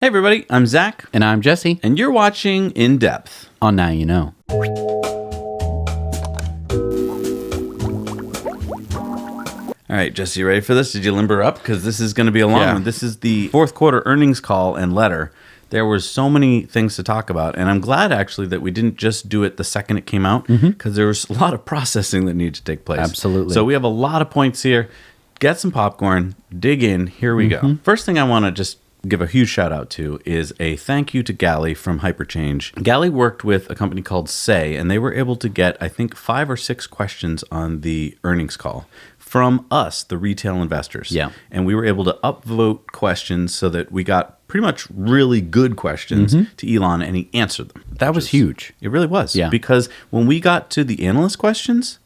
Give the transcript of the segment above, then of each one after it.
Hey everybody, I'm Zach. And I'm Jesse. And you're watching In Depth. On Now You Know. All right, Jesse, you ready for this? Did you limber up? Because this is going to be a long one. This is the fourth quarter earnings call and letter. There were so many things to talk about. And I'm glad, actually, that we didn't just do it the second it came out. Because there was a lot of processing that needed to take place. Absolutely. So we have a lot of points here. Get some popcorn. Dig in. Here we go. First thing I want to just give a huge shout out to is a thank you to Gally from Hyperchange. Gally worked with a company called Say, and they were able to get, I think, 5 or 6 questions on the earnings call from us, the retail investors. Yeah. And we were able to upvote questions so that we got pretty much really good questions to Elon, and he answered them. That was huge. It really was. Yeah. Because when we got to the analyst questions,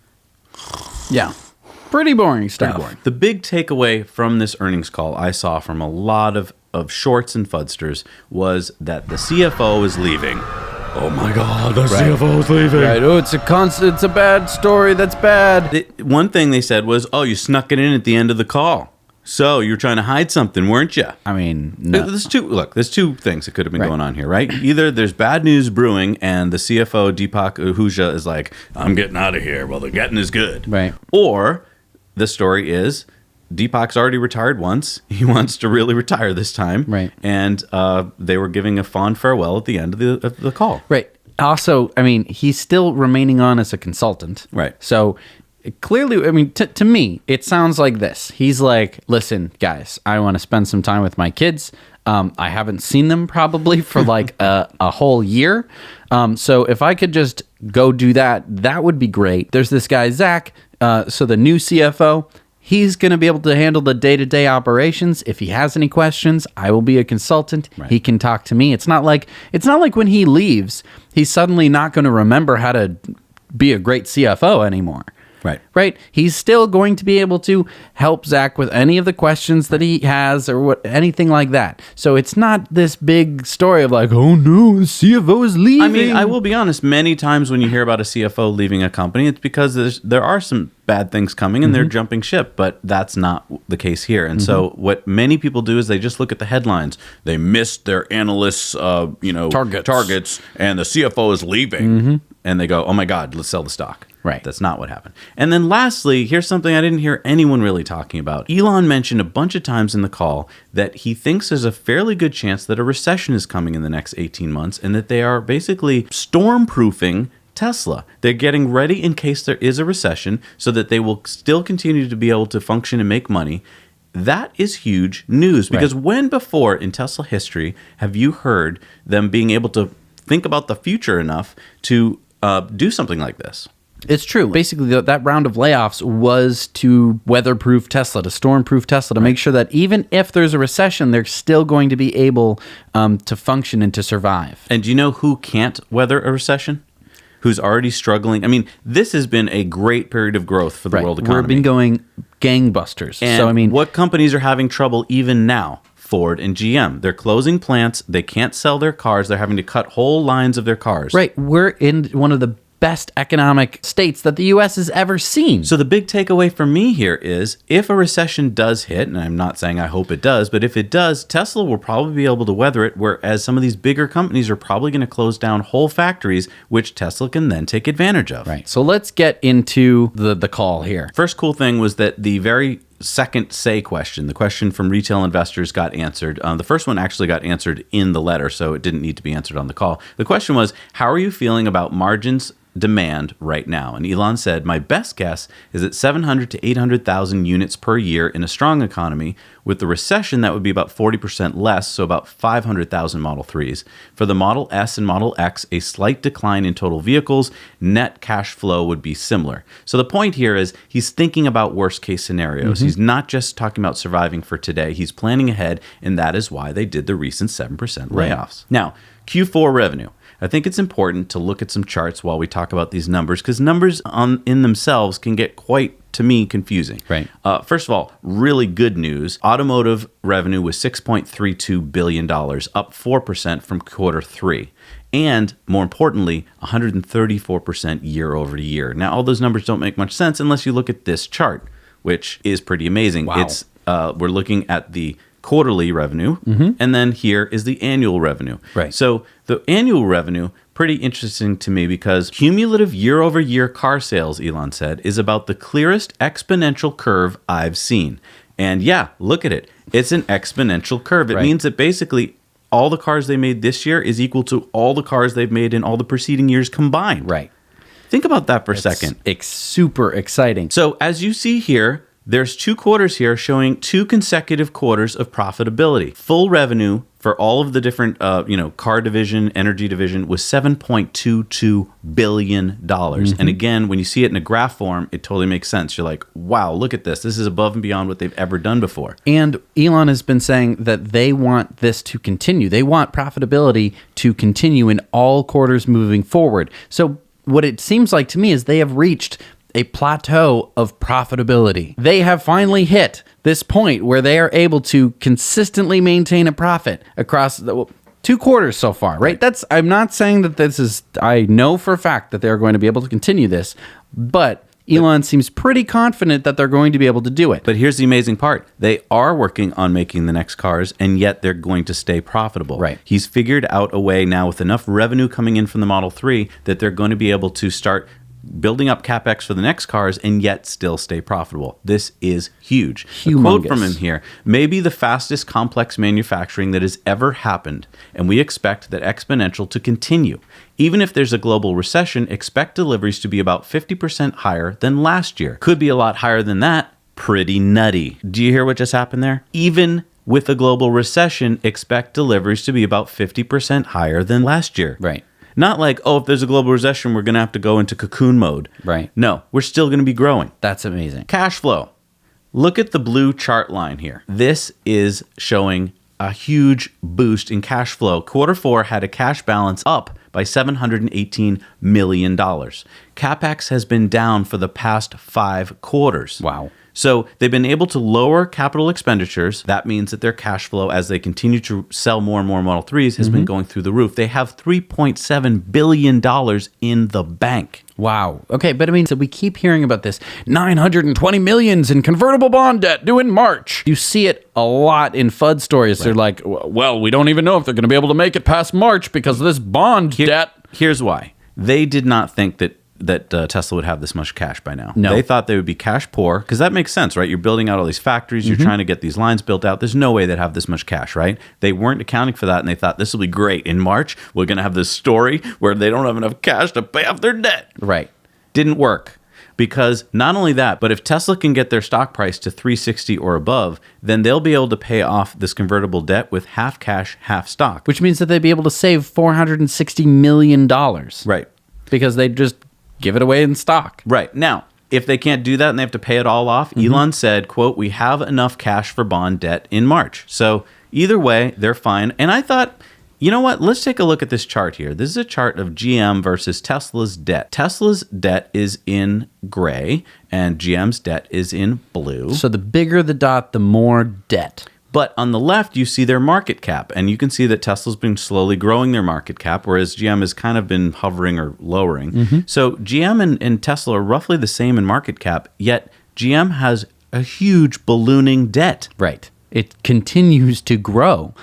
Pretty boring stuff. the big takeaway from this earnings call I saw from a lot of shorts and fudsters was that the CFO is leaving. Oh my God, the CFO is leaving. Right. Oh, it's a bad story. That's bad. One thing they said was, oh, you snuck it in at the end of the call. So you were trying to hide something, weren't you? I mean, no. There's two things that could have been going on here, right? Either there's bad news brewing and the CFO, Deepak Ahuja, is like, I'm getting out of here. Well, the getting is good. Right. Or the story is Deepak's already retired once. He wants to really retire this time. Right. And they were giving a fond farewell at the end of the call. Right. Also, I mean, he's still remaining on as a consultant. Right. So clearly, I mean, to me, it sounds like this. He's like, listen, guys, I want to spend some time with my kids. I haven't seen them probably for like a whole year. So if I could just go do that, that would be great. There's this guy, Zach, so the new CFO. He's going to be able to handle the day-to-day operations. If he has any questions, I will be a consultant. Right. He can talk to me. It's not like when he leaves, he's suddenly not going to remember how to be a great CFO anymore. Right. He's still going to be able to help Zach with any of the questions that he has or anything like that. So it's not this big story of like, oh no, the CFO is leaving. I mean, I will be honest, many times when you hear about a CFO leaving a company, it's because there are some bad things coming and they're jumping ship, but that's not the case here. And so what many people do is they just look at the headlines. They missed their analysts' targets and the CFO is leaving. And they go, oh my God, let's sell the stock. Right. That's not what happened. And then lastly, here's something I didn't hear anyone really talking about. Elon mentioned a bunch of times in the call that he thinks there's a fairly good chance that a recession is coming in the next 18 months and that they are basically storm-proofing Tesla. They're getting ready in case there is a recession so that they will still continue to be able to function and make money. That is huge news because when before in Tesla history have you heard them being able to think about the future enough to do something like this? It's true. Basically, that round of layoffs was to weatherproof Tesla, to stormproof Tesla, to make sure that even if there's a recession, they're still going to be able to function and to survive. And do you know who can't weather a recession? Who's already struggling? I mean, this has been a great period of growth for the world economy. We've been going gangbusters. And so, I mean, what companies are having trouble even now? Ford and GM. They're closing plants. They can't sell their cars. They're having to cut whole lines of their cars. Right. We're in one of the best economic states that the U.S. has ever seen. So the big takeaway for me here is if a recession does hit, and I'm not saying I hope it does, but if it does, Tesla will probably be able to weather it, whereas some of these bigger companies are probably going to close down whole factories, which Tesla can then take advantage of. Right. So let's get into the call here. First cool thing was that the very second say question, the question from retail investors got answered. The first one actually got answered in the letter, so it didn't need to be answered on the call. The question was, how are you feeling about margins demand right now? And Elon said, my best guess is that 700 to 800,000 units per year in a strong economy. With the recession, that would be about 40% less, so about 500,000 Model 3s. For the Model S and Model X, a slight decline in total vehicles. Net cash flow would be similar. So the point here is he's thinking about worst case scenarios. He's not just talking about surviving for today. He's planning ahead, and that is why they did the recent 7% layoffs. Now, Q4 revenue. I think it's important to look at some charts while we talk about these numbers because numbers in themselves can get quite, to me, confusing. Right. First of all, really good news. Automotive revenue was $6.32 billion, up 4% from quarter 3. And more importantly, 134% year over year. Now, all those numbers don't make much sense unless you look at this chart, which is pretty amazing. Wow. We're looking at the quarterly revenue, and then here is the annual revenue. Right. So the annual revenue, pretty interesting to me because cumulative year-over-year car sales, Elon said, is about the clearest exponential curve I've seen. And yeah, look at it. It's an exponential curve. It means that basically all the cars they made this year is equal to all the cars they've made in all the preceding years combined. Right. Think about that for a second. It's super exciting. So as you see here, there's 2 quarters here showing 2 consecutive quarters of profitability. Full revenue for all of the different, car division, energy division was $7.22 billion. And again, when you see it in a graph form, it totally makes sense. You're like, wow, look at this. This is above and beyond what they've ever done before. And Elon has been saying that they want this to continue. They want profitability to continue in all quarters moving forward. So what it seems like to me is they have reached a plateau of profitability. They have finally hit this point where they are able to consistently maintain a profit across the 2 quarters so far, right? I'm not saying that this is, I know for a fact that they're going to be able to continue this, but Elon seems pretty confident that they're going to be able to do it. But here's the amazing part. They are working on making the next cars, and yet they're going to stay profitable. Right. He's figured out a way now with enough revenue coming in from the Model 3 that they're going to be able to start building up CapEx for the next cars and yet still stay profitable. This is huge. A quote from him here, maybe the fastest complex manufacturing that has ever happened, and we expect that exponential to continue. Even if there's a global recession, expect deliveries to be about 50% higher than last year. Could be a lot higher than that. Pretty nutty. Do you hear what just happened there? Even with a global recession, expect deliveries to be about 50% higher than last year. Right. Not like, oh, if there's a global recession, we're going to have to go into cocoon mode. Right. No, we're still going to be growing. That's amazing. Cash flow. Look at the blue chart line here. This is showing a huge boost in cash flow. Q4 had a cash balance up by $718 million. CapEx has been down for the past 5 quarters. Wow. So they've been able to lower capital expenditures. That means that their cash flow, as they continue to sell more and more Model 3s, has been going through the roof. They have $3.7 billion in the bank. Wow. Okay, but I mean, so we keep hearing about this $920 million in convertible bond debt due in March. You see it a lot in FUD stories. Right. They're like, well, we don't even know if they're going to be able to make it past March because of this bond debt. Here's why. They did not think that Tesla would have this much cash by now. No. They thought they would be cash poor, because that makes sense, right? You're building out all these factories, you're trying to get these lines built out. There's no way they'd have this much cash, right? They weren't accounting for that, and they thought this will be great. In March, we're going to have this story where they don't have enough cash to pay off their debt. Right. Didn't work. Because not only that, but if Tesla can get their stock price to 360 or above, then they'll be able to pay off this convertible debt with half cash, half stock. Which means that they'd be able to save $460 million. Right. Because they just give it away in stock. Right. Now, if they can't do that and they have to pay it all off, Elon said, quote, we have enough cash for bond debt in March. So either way, they're fine. And I thought, you know what? Let's take a look at this chart here. This is a chart of GM versus Tesla's debt. Tesla's debt is in gray and GM's debt is in blue. So the bigger the dot, the more debt. But on the left, you see their market cap, and you can see that Tesla's been slowly growing their market cap, whereas GM has kind of been hovering or lowering. So GM and Tesla are roughly the same in market cap, yet GM has a huge ballooning debt. Right. It continues to grow.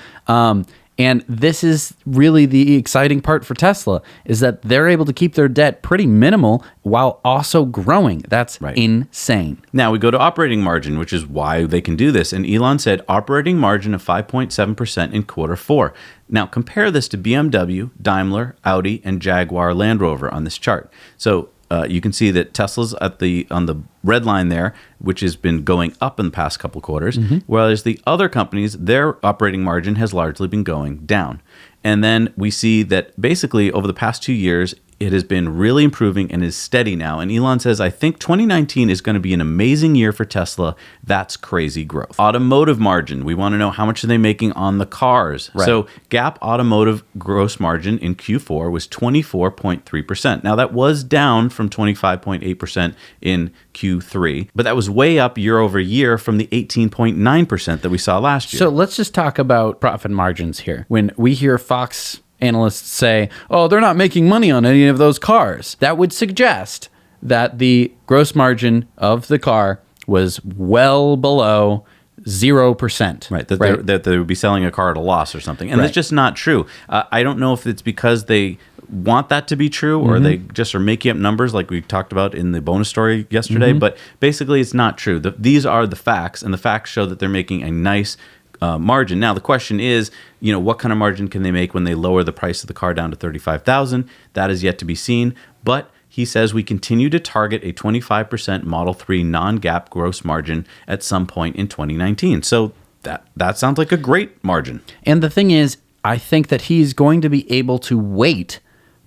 And this is really the exciting part for Tesla, is that they're able to keep their debt pretty minimal while also growing. That's insane. Now we go to operating margin, which is why they can do this. And Elon said operating margin of 5.7% in Q4. Now compare this to BMW, Daimler, Audi, and Jaguar Land Rover on this chart. So you can see that Tesla's on the red line there, which has been going up in the past couple quarters, whereas the other companies, their operating margin has largely been going down. And then we see that basically over the past 2 years, it has been really improving and is steady now. And Elon says, I think 2019 is going to be an amazing year for Tesla. That's crazy growth. Automotive margin. We want to know how much are they making on the cars. Right. So Gap automotive gross margin in Q4 was 24.3%. Now that was down from 25.8% in Q3, but that was way up year over year from the 18.9% that we saw last year. So let's just talk about profit margins here. When we hear Fox analysts say, oh, they're not making money on any of those cars, that would suggest that the gross margin of the car was well below 0%. Right, that they would be selling a car at a loss or something. And that's just not true. I don't know if it's because they want that to be true or they just are making up numbers like we talked about in the bonus story yesterday, but basically it's not true. These are the facts, and the facts show that they're making a nice margin. Now, the question is, what kind of margin can they make when they lower the price of the car down to $35,000? That is yet to be seen, but he says we continue to target a 25% Model 3 non-GAAP gross margin at some point in 2019. So that sounds like a great margin. And the thing is, I think that he's going to be able to wait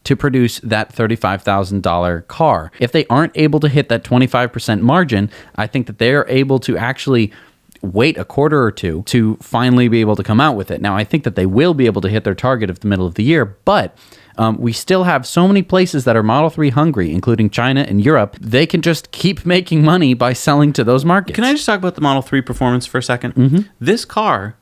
to produce that $35,000 car. If they aren't able to hit that 25% margin, I think that they're able to actually wait a quarter or two to finally be able to come out with it. Now, I think that they will be able to hit their target of the middle of the year, but we still have so many places that are Model 3 hungry, including China and Europe. They can just keep making money by selling to those markets. Can I just talk about the Model 3 performance for a second? This car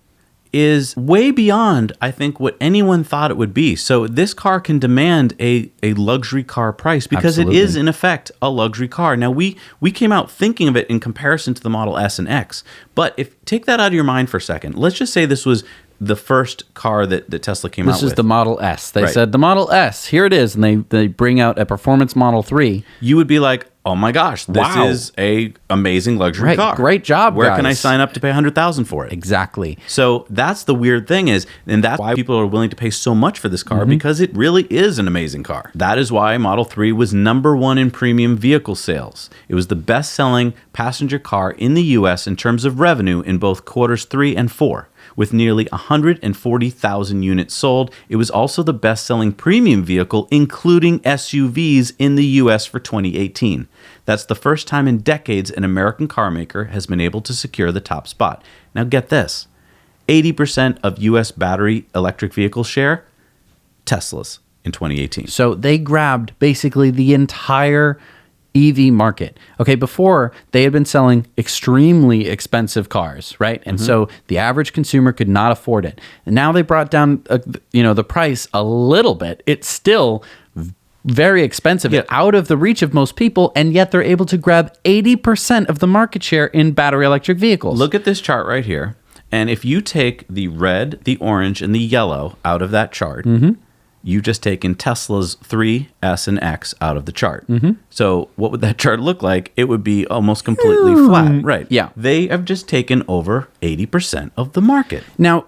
is way beyond, I think, what anyone thought it would be. So this car can demand a luxury car price because it is, in effect, a luxury car. Now, we came out thinking of it in comparison to the Model S and X. But take that out of your mind for a second. Let's just say this was the first car that Tesla came out with. This is the Model S. They said, the Model S, here it is, and they bring out a performance Model 3. You would be like, oh my gosh, this is a amazing luxury car. Great job, Where guys. can I sign up to pay $100,000 for it? Exactly. So that's the weird thing and that's why people are willing to pay so much for this car, because it really is an amazing car. That is why Model 3 was #1 in premium vehicle sales. It was the best-selling passenger car in the U.S. in terms of revenue in both quarters 3 and 4. With nearly 140,000 units sold, it was also the best-selling premium vehicle, including SUVs, in the U.S. for 2018. That's the first time in decades an American car maker has been able to secure the top spot. Now get this, 80% of U.S. battery electric vehicle share, Teslas in 2018. So they grabbed basically the entire EV market. Okay, before they had been selling extremely expensive cars, right? And so the average consumer could not afford it. And now they brought down, the price a little bit. It's still very expensive, out of the reach of most people, and yet they're able to grab 80% of the market share in battery electric vehicles. Look at this chart right here. And if you take the red, the orange, and the yellow out of that chart, you've just taken Tesla's 3, S, and X out of the chart. So what would that chart look like? It would be almost completely flat. Right. Yeah. They have just taken over 80% of the market. Now,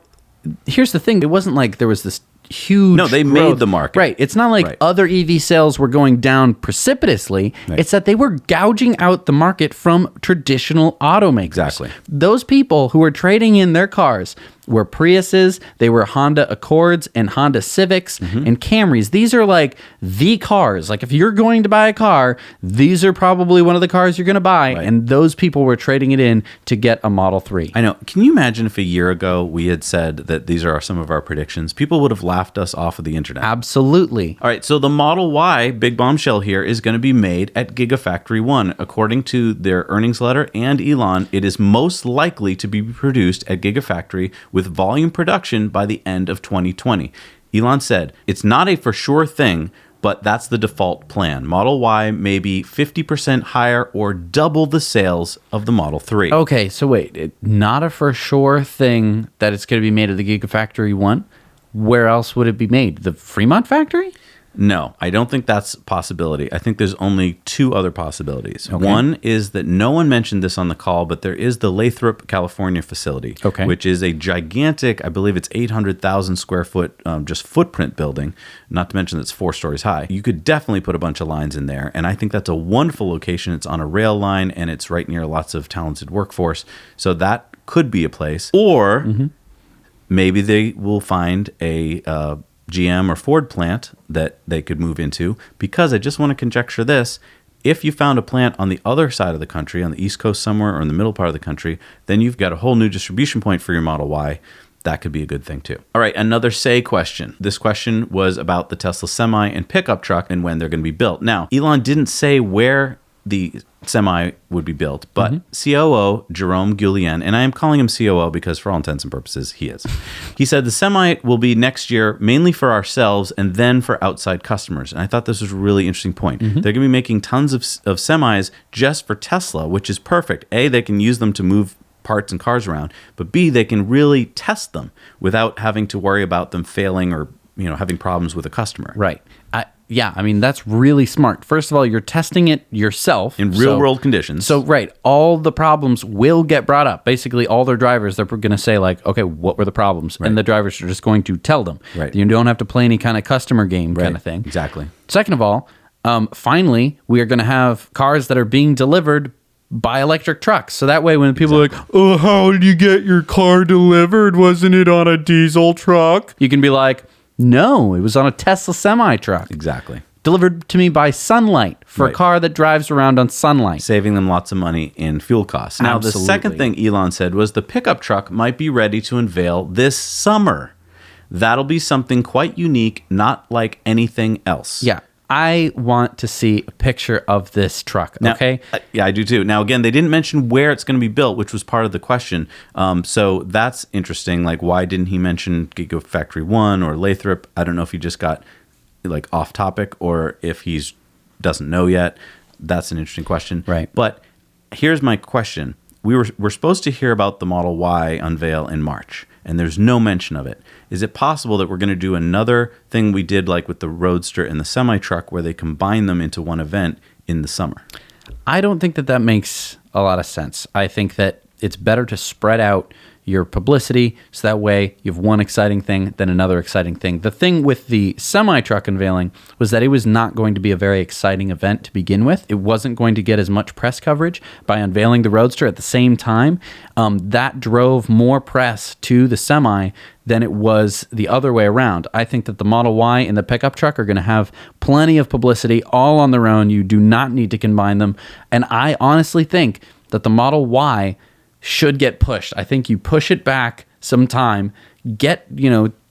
here's the thing. It wasn't like there was this huge they growth. made the market. Right. It's not like other EV sales were going down precipitously. Right. It's that they were gouging out the market from traditional automakers. Exactly. Those people who were trading in their cars were Priuses, they were Honda Accords and Honda Civics and Camrys. These are like the cars. Like if you're going to buy a car, these are probably one of the cars you're going to buy. Right. And those people were trading it in to get a Model 3. I know. Can you imagine if a year ago we had said that these are some of our predictions? People would have laughed us off of the internet. Absolutely. All right. So the Model Y, big bombshell here, is going to be made at Gigafactory 1. According to their earnings letter and Elon, it is most likely to be produced at Gigafactory with volume production by the end of 2020. Elon said, it's not a for sure thing, but that's the default plan. Model Y may be 50% higher or double the sales of the Model 3. Okay, so wait, not a for sure thing that it's going to be made at the Gigafactory 1? Where else would it be made? The Fremont factory? No, I don't think that's a possibility. I think there's only 2 other possibilities. Okay. One is that no one mentioned this on the call, but there is the Lathrop, California facility, which is a gigantic, I believe it's 800,000 square foot just footprint building, not to mention it's 4 stories high. You could definitely put a bunch of lines in there, and I think that's a wonderful location. It's on a rail line, and it's right near lots of talented workforce, so that could be a place. Or maybe they will find a GM or Ford plant that they could move into, because I just want to conjecture this. If you found a plant on the other side of the country, on the East Coast somewhere or in the middle part of the country, then you've got a whole new distribution point for your Model Y. That could be a good thing too. All right, another say question. This question was about the Tesla Semi and pickup truck and when they're going to be built. Now, Elon didn't say where the Semi would be built, but COO Jerome Guillen, and I am calling him COO because for all intents and purposes, he is. He said the Semi will be next year mainly for ourselves and then for outside customers. And I thought this was a really interesting point. They're going to be making tons of Semis just for Tesla, which is perfect. A, they can use them to move parts and cars around, but B, they can really test them without having to worry about them failing or having problems with a customer. Right. I mean, that's really smart. First of all, you're testing it yourself. In real world conditions. So, right, all the problems will get brought up. Basically, all their drivers, they're going to say, like, okay, what were the problems? Right. And the drivers are just going to tell them. Right. You don't have to play any kind of customer game kind of thing. Exactly. Second of all, finally, we are going to have cars that are being delivered by electric trucks. So that way when people are like, oh, how did you get your car delivered? Wasn't it on a diesel truck? You can be like, no, it was on a Tesla semi-truck. Exactly. Delivered to me by sunlight for a car that drives around on sunlight. Saving them lots of money in fuel costs. Now, the second thing Elon said was the pickup truck might be ready to unveil this summer. That'll be something quite unique, not like anything else. Yeah. I want to see a picture of this truck, okay? Yeah, I do too. Now, again, they didn't mention where it's going to be built, which was part of the question. So that's interesting. Like, why didn't he mention Gigafactory 1 or Lathrop? I don't know if he just got like off topic or if he's doesn't know yet. That's an interesting question. Right. But here's my question. We're supposed to hear about the Model Y unveil in March, and there's no mention of it. Is it possible that we're going to do another thing we did like with the Roadster and the semi-truck where they combine them into one event in the summer? I don't think that makes a lot of sense. I think that it's better to spread out your publicity so that way you have one exciting thing then another exciting thing. The thing with the semi-truck unveiling was that it was not going to be a very exciting event to begin with. It wasn't going to get as much press coverage by unveiling the Roadster at the same time. That drove more press to the semi than it was the other way around. I think that the Model Y and the pickup truck are going to have plenty of publicity all on their own. You do not need to combine them. And I honestly think that the Model Y should get pushed. I think you push it back some time,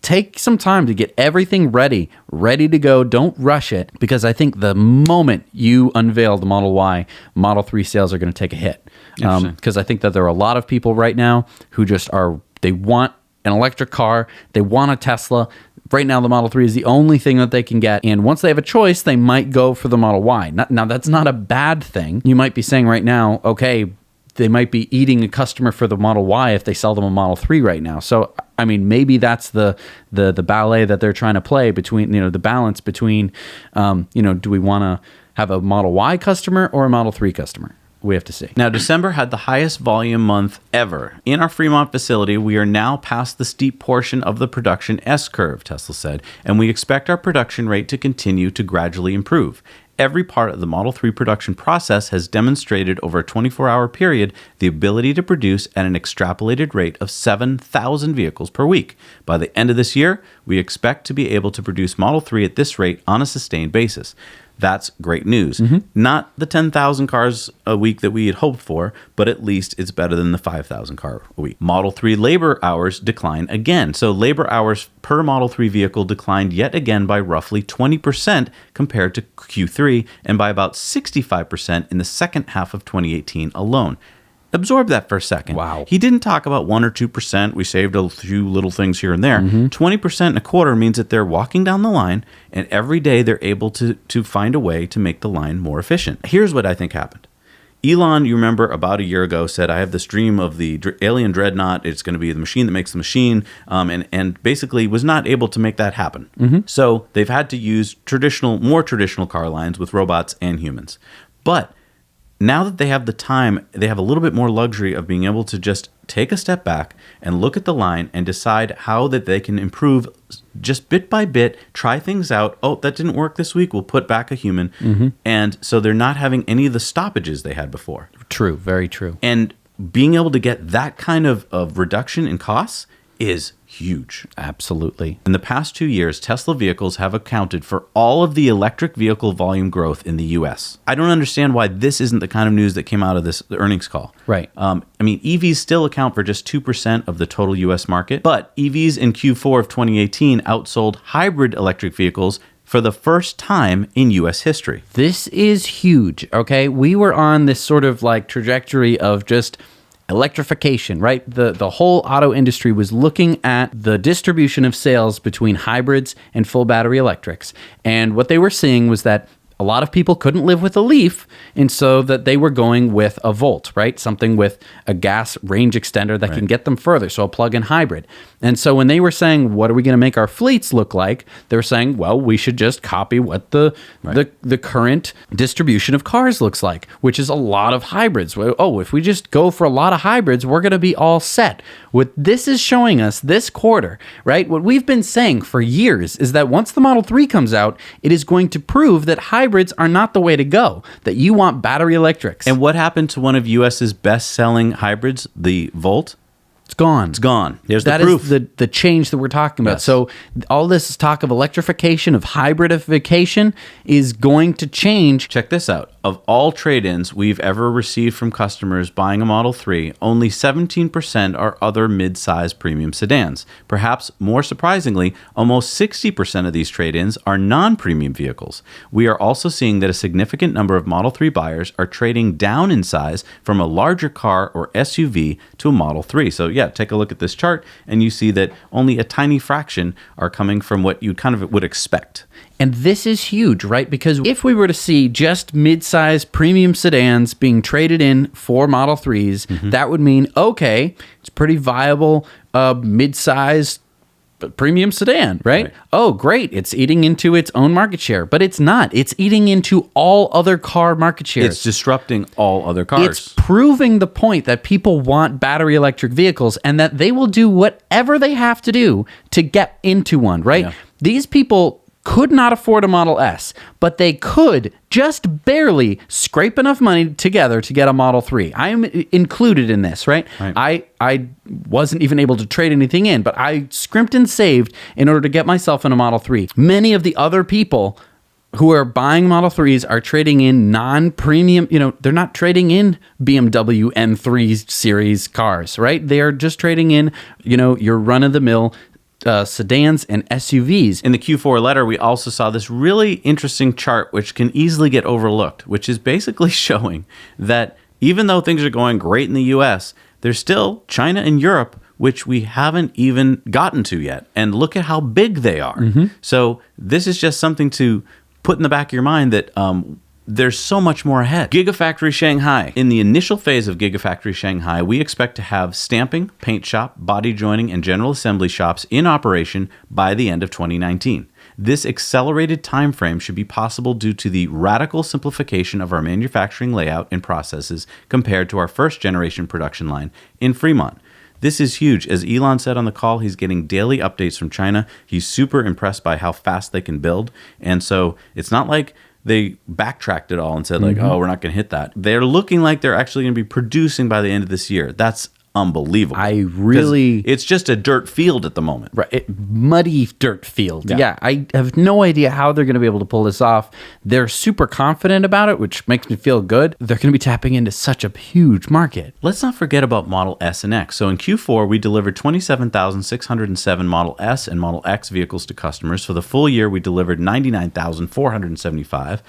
take some time to get everything ready to go. Don't rush it, because I think the moment you unveil the Model Y, Model 3 sales are going to take a hit. Because I think that there are a lot of people right now who they want an electric car, they want a Tesla. Right now, the Model 3 is the only thing that they can get. And once they have a choice, they might go for the Model Y. Now, that's not a bad thing. You might be saying right now, okay, they might be eating a customer for the Model Y if they sell them a Model 3 right now. So, I mean, maybe that's the ballet that they're trying to play between, the balance between, do we want to have a Model Y customer or a Model 3 customer? We have to see. Now, December had the highest volume month ever. In our Fremont facility, we are now past the steep portion of the production S-curve, Tesla said, and we expect our production rate to continue to gradually improve. Every part of the Model 3 production process has demonstrated over a 24-hour period the ability to produce at an extrapolated rate of 7,000 vehicles per week. By the end of this year, we expect to be able to produce Model 3 at this rate on a sustained basis. That's great news. Not the 10,000 cars a week that we had hoped for, but at least it's better than the 5,000 car a week. Model 3 labor hours decline again. So labor hours per Model 3 vehicle declined yet again by roughly 20% compared to Q3 and by about 65% in the second half of 2018 alone. Absorb that for a second. Wow. He didn't talk about 1 or 2%. We saved a few little things here and there. 20% and a quarter means that they're walking down the line, and every day they're able to find a way to make the line more efficient. Here's what I think happened. Elon, you remember, about a year ago said, I have this dream of the alien dreadnought. It's going to be the machine that makes the machine, and basically was not able to make that happen. So they've had to use more traditional car lines with robots and humans. But now that they have the time, they have a little bit more luxury of being able to just take a step back and look at the line and decide how that they can improve just bit by bit, try things out. Oh, that didn't work this week. We'll put back a human. And so they're not having any of the stoppages they had before. True. Very true. And being able to get that kind of reduction in costs is huge. Absolutely. In the past 2 years, Tesla vehicles have accounted for all of the electric vehicle volume growth in the U.S. I don't understand why this isn't the kind of news that came out of this earnings call. Right. EVs still account for just 2% of the total U.S. market, but EVs in Q4 of 2018 outsold hybrid electric vehicles for the first time in U.S. history. This is huge, okay? We were on this sort of like trajectory of just electrification, right? The whole auto industry was looking at the distribution of sales between hybrids and full battery electrics. And what they were seeing was that a lot of people couldn't live with a Leaf, and so that they were going with a Volt, right? Something with a gas range extender that can get them further, so a plug-in hybrid. And so when they were saying, what are we going to make our fleets look like? They were saying, well, we should just copy what the current distribution of cars looks like, which is a lot of hybrids. Oh, if we just go for a lot of hybrids, we're going to be all set. What this is showing us this quarter, right? What we've been saying for years is that once the Model 3 comes out, it is going to prove that hybrids are not the way to go, that you want battery electrics. And what happened to one of US's best-selling hybrids, the Volt? It's gone. It's gone. There's the proof. That is the change that we're talking about. Yes. So all this talk of electrification, of hybridification, is going to change. Check this out. Of all trade-ins we've ever received from customers buying a Model 3, only 17% are other mid-size premium sedans. Perhaps more surprisingly, almost 60% of these trade-ins are non-premium vehicles. We are also seeing that a significant number of Model 3 buyers are trading down in size from a larger car or SUV to a Model 3. So yeah, take a look at this chart and you see that only a tiny fraction are coming from what you kind of would expect. And this is huge, right? Because if we were to see just mid-size premium sedans being traded in for Model 3s, that would mean, okay, it's pretty viable mid-size premium sedan, right? Oh, great. It's eating into its own market share, but it's not. It's eating into all other car market shares. It's disrupting all other cars. It's proving the point that people want battery electric vehicles and that they will do whatever they have to do to get into one, right? Yeah. These people could not afford a Model S, but they could just barely scrape enough money together to get a Model 3. I am included in this, right? I wasn't even able to trade anything in, but I scrimped and saved in order to get myself in a Model 3. Many of the other people who are buying Model 3s are trading in non-premium, they're not trading in BMW M3 series cars, right? They are just trading in, your run-of-the-mill sedans and SUVs. In the Q4 letter, we also saw this really interesting chart, which can easily get overlooked, which is basically showing that even though things are going great in the US, there's still China and Europe, which we haven't even gotten to yet. And look at how big they are. So this is just something to put in the back of your mind that there's so much more ahead. Gigafactory Shanghai. In the initial phase of Gigafactory Shanghai, we expect to have stamping, paint shop, body joining, and general assembly shops in operation by the end of 2019. This accelerated time frame should be possible due to the radical simplification of our manufacturing layout and processes compared to our first generation production line in Fremont. This is huge. As Elon said on the call, he's getting daily updates from China. He's super impressed by how fast they can build. And so it's not like they backtracked it all and said oh, we're not going to hit that. They're looking like they're actually going to be producing by the end of this year. That's unbelievable. It's just a dirt field at the moment. Right. Muddy dirt field. Yeah. I have no idea how they're going to be able to pull this off. They're super confident about it, which makes me feel good. They're going to be tapping into such a huge market. Let's not forget about Model S and X. So in Q4, we delivered 27,607 Model S and Model X vehicles to customers. For the full year, we delivered 99,475,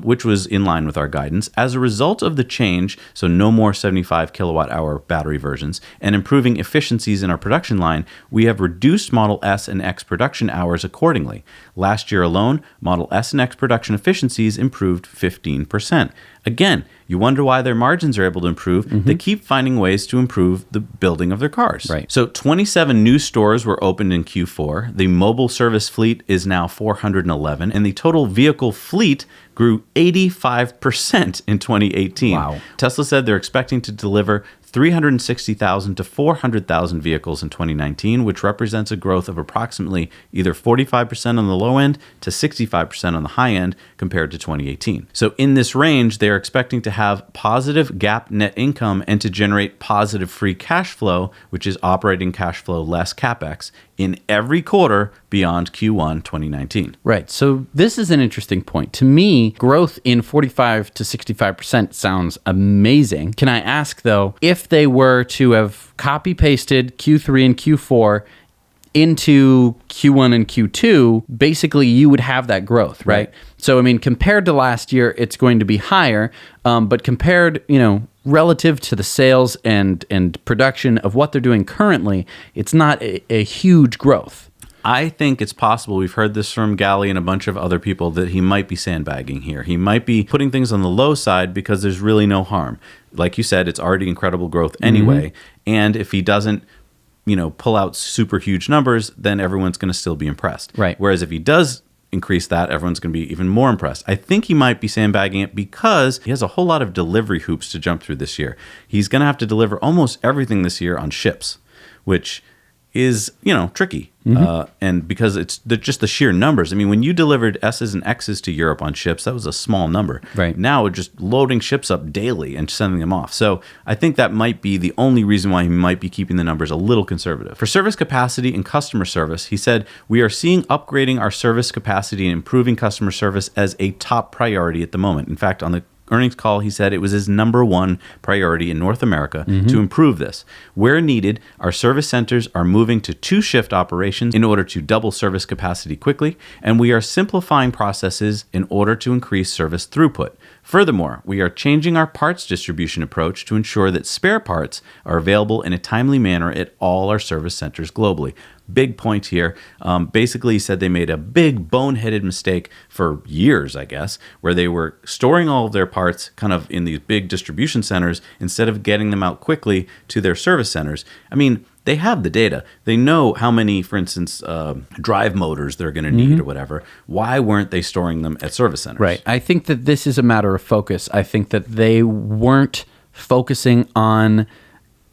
which was in line with our guidance. As a result of the change, so no more 75 kilowatt hour battery versions, and improving efficiencies in our production line, we have reduced Model S and X production hours accordingly. Last year alone, Model S and X production efficiencies improved 15%. Again, you wonder why their margins are able to improve. They keep finding ways to improve the building of their cars. Right. So 27 new stores were opened in Q4. The mobile service fleet is now 411, and the total vehicle fleet grew 85% in 2018. Wow. Tesla said they're expecting to deliver 360,000 to 400,000 vehicles in 2019, which represents a growth of approximately either 45% on the low end to 65% on the high end compared to 2018. So in this range, they're expecting to have positive GAAP net income and to generate positive free cash flow, which is operating cash flow less CapEx, in every quarter beyond Q1 2019. Right. So this is an interesting point. To me, growth in 45 to 65% sounds amazing. Can I ask, though, if they were to have copy-pasted Q3 and Q4 into Q1 and Q2, basically you would have that growth, right? So, I mean, compared to last year, it's going to be higher, but compared, relative to the sales and production of what they're doing currently, it's not a huge growth. I think it's possible, we've heard this from Galley and a bunch of other people, that he might be sandbagging here. He might be putting things on the low side because there's really no harm. Like you said, it's already incredible growth anyway. And if he doesn't, pull out super huge numbers, then everyone's going to still be impressed. Right. Whereas if he does increase that, everyone's going to be even more impressed. I think he might be sandbagging it because he has a whole lot of delivery hoops to jump through this year. He's going to have to deliver almost everything this year on ships, which is, tricky. And because it's just the sheer numbers. I mean, when you delivered S's and X's to Europe on ships, that was a small number. Right. Now we're just loading ships up daily and sending them off. So I think that might be the only reason why he might be keeping the numbers a little conservative. For service capacity and customer service, he said, we are seeing upgrading our service capacity and improving customer service as a top priority at the moment. In fact, on the earnings call, he said it was his number one priority in North America to improve this. Where needed, our service centers are moving to 2-shift operations in order to double service capacity quickly, and we are simplifying processes in order to increase service throughput. Furthermore, we are changing our parts distribution approach to ensure that spare parts are available in a timely manner at all our service centers globally. Big point here. Basically, he said they made a big boneheaded mistake for years, I guess, where they were storing all of their parts kind of in these big distribution centers instead of getting them out quickly to their service centers. I mean, they have the data. They know how many, for instance, drive motors they're going to need or whatever. Why weren't they storing them at service centers? Right. I think that this is a matter of focus. I think that they weren't focusing on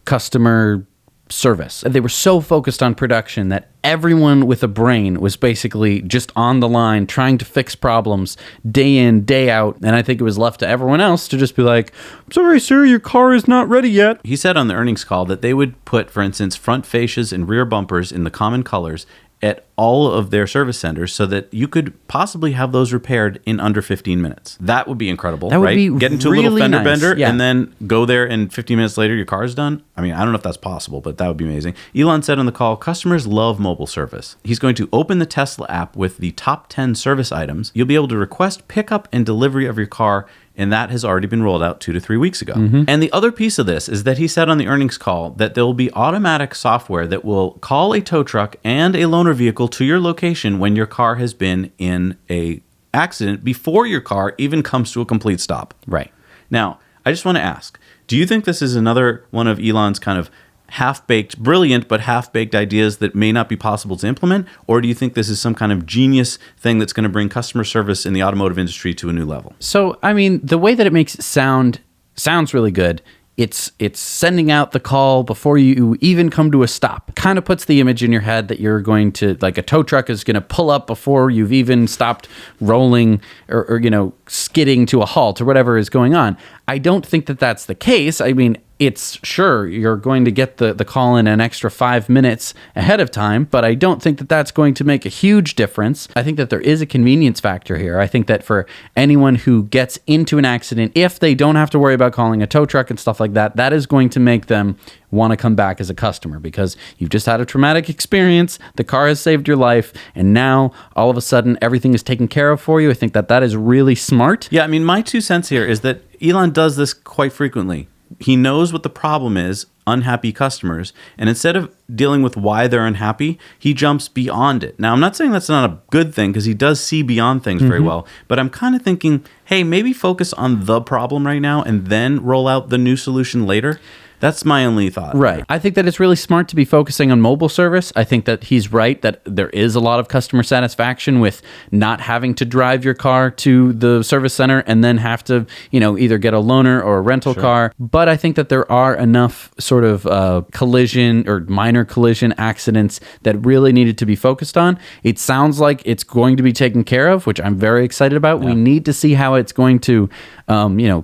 customer service. They were so focused on production that everyone with a brain was basically just on the line trying to fix problems day in, day out. And I think it was left to everyone else to just be like, I'm sorry, sir, your car is not ready yet. He said on the earnings call that they would put, for instance, front fascias and rear bumpers in the common colors at all of their service centers so that you could possibly have those repaired in under 15 minutes. That would be incredible, That would right? be Get into really a little fender nice. bender Yeah. and then go there and 15 minutes later your car's done. I mean, I don't know if that's possible, but that would be amazing. Elon said on the call, customers love mobile service. He's going to open the Tesla app with the top 10 service items. You'll be able to request pickup and delivery of your car, and that has already been rolled out 2 to 3 weeks ago. And the other piece of this is that he said on the earnings call that there will be automatic software that will call a tow truck and a loaner vehicle to your location when your car has been in a accident before your car even comes to a complete stop. Right. Now, I just want to ask, do you think this is another one of Elon's kind of half-baked, brilliant, but half-baked ideas that may not be possible to implement? Or do you think this is some kind of genius thing that's going to bring customer service in the automotive industry to a new level? So, I mean, the way that it makes it sounds really good. It's sending out the call before you even come to a stop. Kind of puts the image in your head that you're going to, like a tow truck is going to pull up before you've even stopped rolling or skidding to a halt or whatever is going on. I don't think that that's the case. I mean, it's sure you're going to get the call in an extra 5 minutes ahead of time, but I don't think that that's going to make a huge difference. I think that there is a convenience factor here. I think that for anyone who gets into an accident, if they don't have to worry about calling a tow truck and stuff like that, that is going to make them want to come back as a customer because you've just had a traumatic experience, the car has saved your life, and now all of a sudden everything is taken care of for you. I think that that is really smart. Yeah, I mean, my 2 cents here is that Elon does this quite frequently. He knows what the problem is, unhappy customers, and instead of dealing with why they're unhappy, he jumps beyond it. Now, I'm not saying that's not a good thing because he does see beyond things very well, but I'm kind of thinking, hey, maybe focus on the problem right now and then roll out the new solution later. That's my only thought. Right. I think that it's really smart to be focusing on mobile service. I think that he's right that there is a lot of customer satisfaction with not having to drive your car to the service center and then have to, either get a loaner or a rental car. But I think that there are enough sort of collision or minor collision accidents that really needed to be focused on. It sounds like it's going to be taken care of, which I'm very excited about. Yeah. We need to see how it's going to,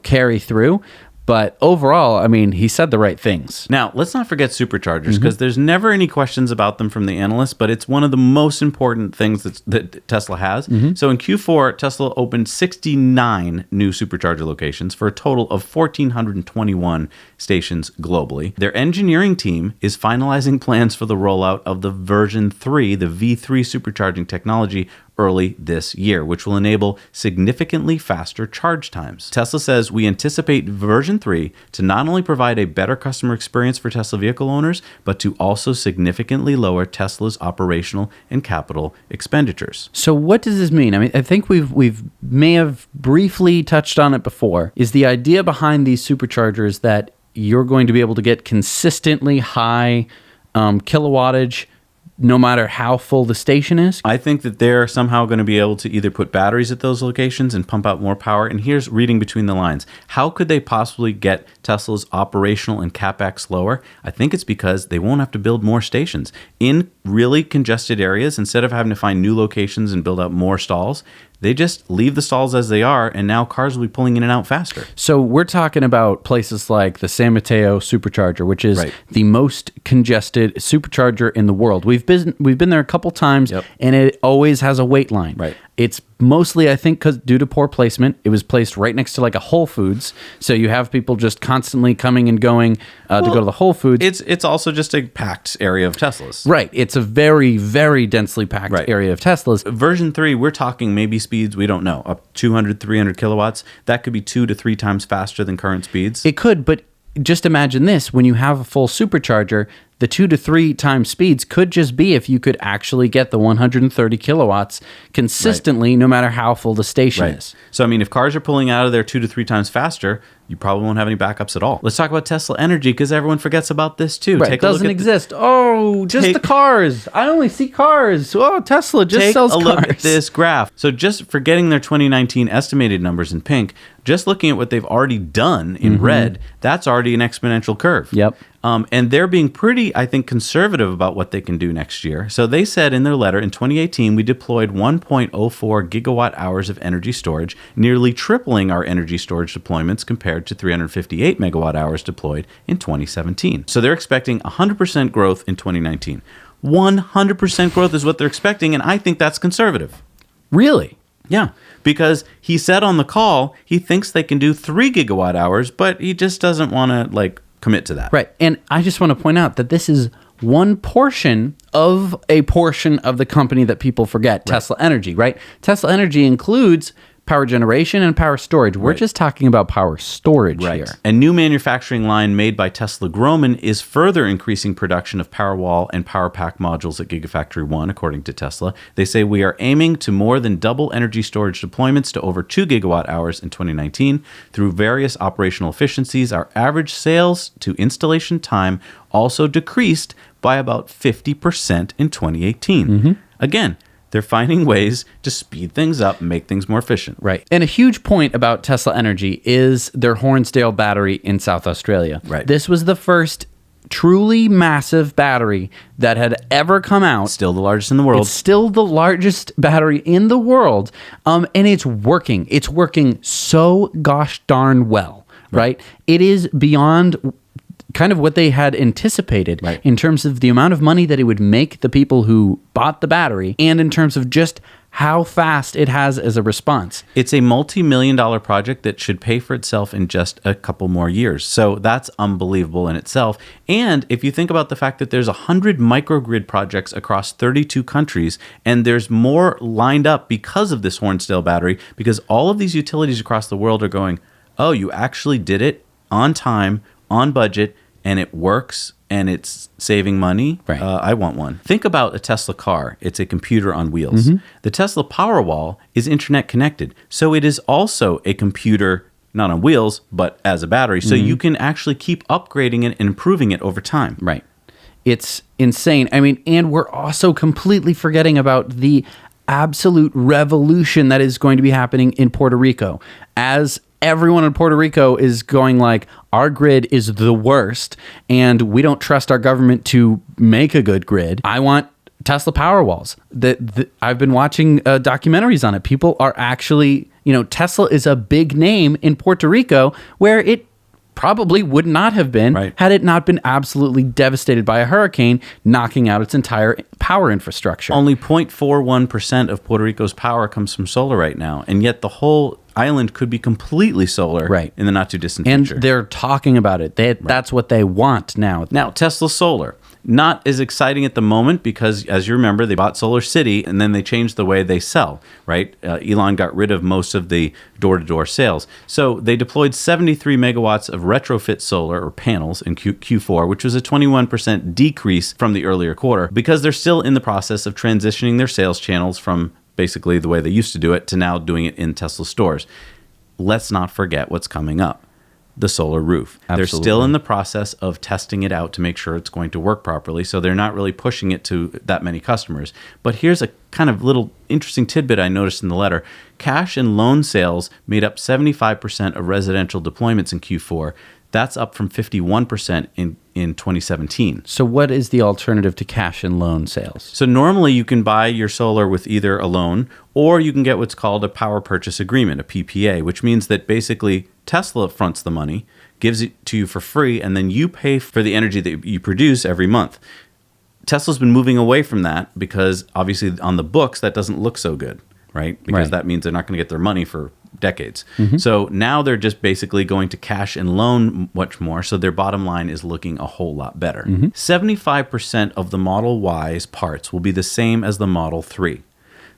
carry through. But overall, I mean, he said the right things. Now, let's not forget superchargers, because there's never any questions about them from the analysts, but it's one of the most important things that Tesla has. So in Q4, Tesla opened 69 new supercharger locations for a total of 1,421 stations globally. Their engineering team is finalizing plans for the rollout of the version 3, the V3 supercharging technology, early this year, which will enable significantly faster charge times. Tesla says, we anticipate version 3 to not only provide a better customer experience for Tesla vehicle owners, but to also significantly lower Tesla's operational and capital expenditures. So what does this mean? I mean, I think we've may have briefly touched on it before. Is the idea behind these superchargers that you're going to be able to get consistently high kilowattage no matter how full the station is? I think that they're somehow going to be able to either put batteries at those locations and pump out more power. And here's reading between the lines. How could they possibly get Tesla's operational and CapEx lower? I think it's because they won't have to build more stations. In really congested areas, instead of having to find new locations and build out more stalls, they just leave the stalls as they are, and now cars will be pulling in and out faster. So we're talking about places like the San Mateo Supercharger, which is the most congested supercharger in the world. We've been there a couple times, and it always has a wait line. Right. It's mostly, I think, because due to poor placement, it was placed right next to like a Whole Foods. So you have people just constantly coming and going to go to the Whole Foods. It's also just a packed area of Teslas. Right. It's a very, very densely packed area of Teslas. Version 3, we're talking maybe speeds, we don't know, up 200, 300 kilowatts. That could be 2 to 3 times faster than current speeds. It could, but just imagine this. When you have a full supercharger, the 2 to 3 times speeds could just be if you could actually get the 130 kilowatts consistently, no matter how full the station is. So, I mean, if cars are pulling out of there 2 to 3 times faster, you probably won't have any backups at all. Let's talk about Tesla Energy, because everyone forgets about this too. Right, it doesn't exist. The cars. I only see cars. Oh, Tesla just sells cars. Take a look at this graph. So just forgetting their 2019 estimated numbers in pink, just looking at what they've already done in red, that's already an exponential curve. Yep. And they're being pretty, I think, conservative about what they can do next year. So they said in their letter, in 2018, we deployed 1.04 gigawatt hours of energy storage, nearly tripling our energy storage deployments compared to 358 megawatt hours deployed in 2017. So they're expecting 100% growth in 2019. 100% growth is what they're expecting, and I think that's conservative. Really? Yeah, because he said on the call he thinks they can do 3 gigawatt hours, but he just doesn't want to, commit to that. Right. And I just want to point out that this is one portion of a portion of the company that people forget, Tesla Energy, right? Tesla Energy includes power generation and power storage. We're just talking about power storage here. A new manufacturing line made by Tesla Grohmann is further increasing production of Powerwall and Powerpack modules at Gigafactory 1, according to Tesla. They say we are aiming to more than double energy storage deployments to over 2 gigawatt hours in 2019. Through various operational efficiencies, our average sales to installation time also decreased by about 50% in 2018. Again, they're finding ways to speed things up and make things more efficient. Right. And a huge point about Tesla Energy is their Hornsdale battery in South Australia. Right. This was the first truly massive battery that had ever come out. Still the largest in the world. It's still the largest battery in the world. And it's working. It's working so gosh darn well. Right? It is beyond kind of what they had anticipated in terms of the amount of money that it would make the people who bought the battery, and in terms of just how fast it has as a response. It's a multi-million-dollar project that should pay for itself in just a couple more years. So that's unbelievable in itself. And if you think about the fact that there's 100 microgrid projects across 32 countries, and there's more lined up because of this Hornsdale battery, because all of these utilities across the world are going, oh, you actually did it on time, on budget, and it works, and it's saving money. Right. I want one. Think about a Tesla car. It's a computer on wheels. The Tesla Powerwall is internet connected. So it is also a computer, not on wheels, but as a battery. So you can actually keep upgrading it and improving it over time. Right. It's insane. I mean, and we're also completely forgetting about the absolute revolution that is going to be happening in Puerto Rico. As everyone in Puerto Rico is going our grid is the worst, and we don't trust our government to make a good grid. I want Tesla Powerwalls. I've been watching documentaries on it. People are actually, Tesla is a big name in Puerto Rico, where it probably would not have been had it not been absolutely devastated by a hurricane, knocking out its entire power infrastructure. Only 0.41% of Puerto Rico's power comes from solar right now, and yet the whole island could be completely solar in the not too distant future. And they're talking about it. That's what they want now. Now, Tesla Solar. Not as exciting at the moment because, as you remember, they bought Solar City and then they changed the way they sell, right? Elon got rid of most of the door-to-door sales. So they deployed 73 megawatts of retrofit solar or panels in Q4, which was a 21% decrease from the earlier quarter because they're still in the process of transitioning their sales channels from basically the way they used to do it to now doing it in Tesla stores. Let's not forget what's coming up. The solar roof. Absolutely. They're still in the process of testing it out to make sure it's going to work properly. So they're not really pushing it to that many customers. But here's a kind of little interesting tidbit I noticed in the letter. Cash and loan sales made up 75% of residential deployments in Q4. That's up from 51% in 2017. So what is the alternative to cash and loan sales? So normally you can buy your solar with either a loan or you can get what's called a power purchase agreement, a PPA, which means that basically Tesla fronts the money, gives it to you for free, and then you pay for the energy that you produce every month. Tesla's been moving away from that because obviously on the books that doesn't look so good, right? Because that means they're not going to get their money for decades. So now they're just basically going to cash and loan much more. So their bottom line is looking a whole lot better. 75% of the Model Y's parts will be the same as the Model 3.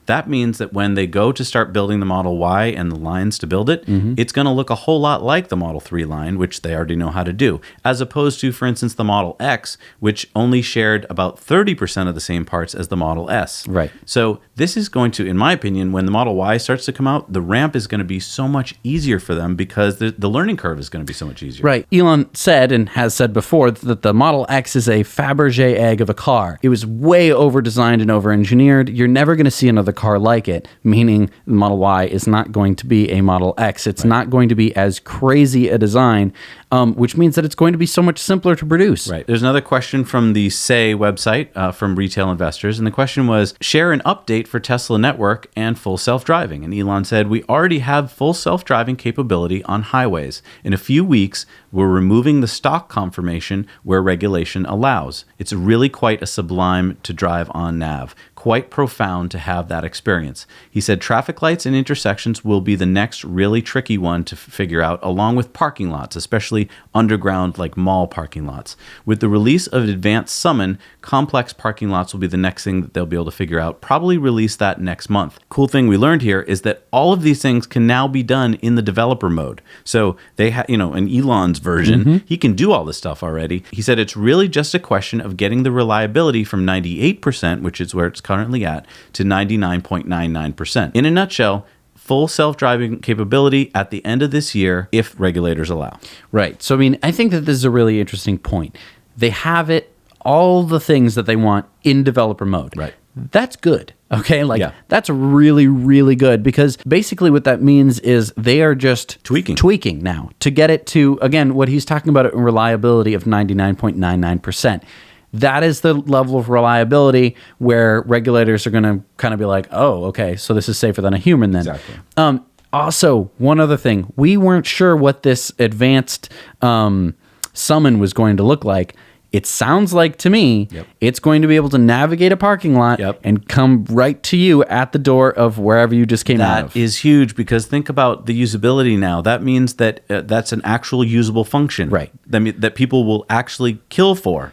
That means that when they go to start building the Model Y and the lines to build it, it's going to look a whole lot like the Model 3 line, which they already know how to do, as opposed to, for instance, the Model X, which only shared about 30% of the same parts as the Model S. Right. So this is going to, in my opinion, when the Model Y starts to come out, the ramp is going to be so much easier for them because the learning curve is going to be so much easier. Right. Elon said and has said before that the Model X is a Fabergé egg of a car. It was way over-designed and over-engineered. You're never going to see another car like it, meaning the Model Y is not going to be a Model X. It's not going to be as crazy a design, which means that it's going to be so much simpler to produce. Right. There's another question from the Say website from retail investors, and the question was, share an update for Tesla Network and full self-driving. And Elon said, we already have full self-driving capability on highways. In a few weeks, we're removing the stock confirmation where regulation allows. It's really quite a sublime to drive on nav. Quite profound to have that experience. He said traffic lights and intersections will be the next really tricky one to figure out, along with parking lots, especially underground like mall parking lots. With the release of advanced summon, complex parking lots will be the next thing that they'll be able to figure out. Probably release that next month. Cool thing we learned here is that all of these things can now be done in the developer mode. So they have, in Elon's version, he can do all this stuff already. He said it's really just a question of getting the reliability from 98%, which is where it's currently at, to 99.99%. In a nutshell, full self-driving capability at the end of this year if regulators allow. Right. So, I think that this is a really interesting point. They have it, all the things that they want in developer mode. Right. That's good. Okay. That's really, really good because basically what that means is they are just tweaking now to get it to, again, what he's talking about, in reliability of 99.99%. That is the level of reliability where regulators are going to kind of be like, oh, okay, so this is safer than a human then. Exactly. Also, one other thing, we weren't sure what this advanced summon was going to look like. It sounds like to me, it's going to be able to navigate a parking lot and come right to you at the door of wherever you just came out of. That is huge because think about the usability now. That means that that's an actual usable function. Right. That people will actually kill for.